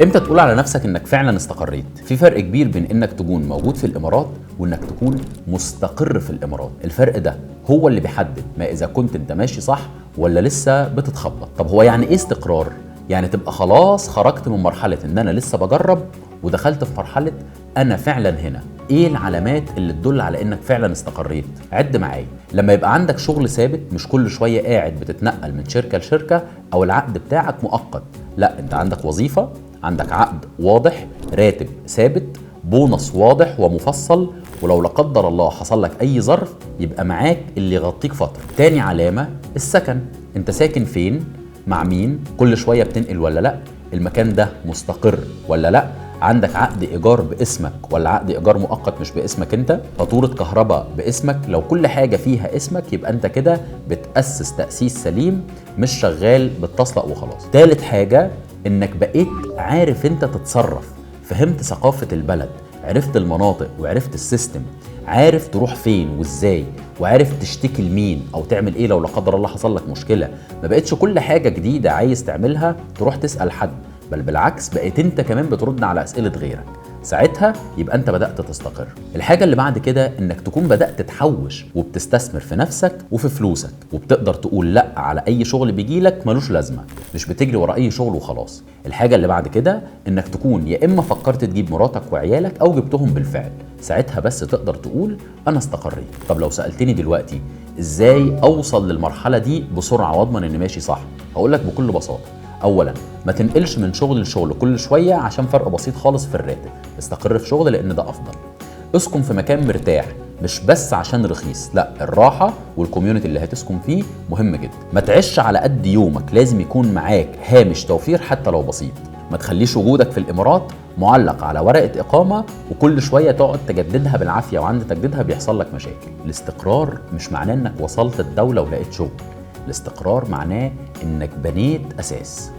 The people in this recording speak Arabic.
امتى تقول على نفسك انك فعلا استقريت؟ في فرق كبير بين انك تكون موجود في الامارات وانك تكون مستقر في الامارات. الفرق ده هو اللي بيحدد ما اذا كنت انت ماشي صح ولا لسه بتتخبط. طب هو يعني ايه استقرار؟ يعني تبقى خلاص خرجت من مرحلة ان انا لسه بجرب ودخلت في مرحلة انا فعلا هنا. ايه العلامات اللي تدل على انك فعلا استقريت؟ عد معايا. لما يبقى عندك شغل ثابت، مش كل شوية قاعد بتتنقل من شركة لشركة، او العقد بتاعك مؤقت، لا انت عندك وظيفة، عندك عقد واضح، راتب ثابت، بونص واضح ومفصل، ولو لا قدر الله حصل لك اي ظرف يبقى معاك اللي يغطيك فترة. تاني علامة السكن. انت ساكن فين؟ مع مين؟ كل شوية بتنقل ولا لا؟ المكان ده مستقر ولا لا؟ عندك عقد ايجار باسمك ولا عقد ايجار مؤقت مش باسمك انت؟ فاتوره كهرباء باسمك؟ لو كل حاجه فيها اسمك يبقى انت كده بتاسس تاسيس سليم، مش شغال بتطلق وخلاص. تالت حاجه انك بقيت عارف انت تتصرف، فهمت ثقافه البلد، عرفت المناطق وعرفت السيستم، عارف تروح فين وازاي، وعارف تشتكي لمين او تعمل ايه لو لا قدر الله حصل لك مشكله. ما بقتش كل حاجه جديده عايز تعملها تروح تسال حد، بل بالعكس بقيت انت كمان بترد على اسئله غيرك. ساعتها يبقى انت بدات تستقر. الحاجه اللي بعد كده انك تكون بدات تحوش وبتستثمر في نفسك وفي فلوسك، وبتقدر تقول لا على اي شغل بيجيلك ملوش لازمه، مش بتجري ورا اي شغل وخلاص. الحاجه اللي بعد كده انك تكون يا اما فكرت تجيب مراتك وعيالك او جبتهم بالفعل، ساعتها بس تقدر تقول انا استقريت. طب لو سالتني دلوقتي ازاي اوصل للمرحله دي بسرعه واضمن اني ماشي صح، هقول لك بكل بساطه. اولا، ما تنقلش من شغل لشغل كل شويه عشان فرق بسيط خالص في الراتب. استقر في شغل لان ده افضل. اسكن في مكان مرتاح، مش بس عشان رخيص، لا، الراحه والكوميونتي اللي هتسكن فيه مهم جدا. ما تعيش على قد يومك، لازم يكون معاك هامش توفير حتى لو بسيط. ما تخليش وجودك في الامارات معلق على ورقه اقامه وكل شويه تقعد تجددها بالعافيه، وعند تجديدها بيحصل لك مشاكل. الاستقرار مش معناه انك وصلت الدوله ولقيت شغل. الاستقرار معناه انك بنيت اساس.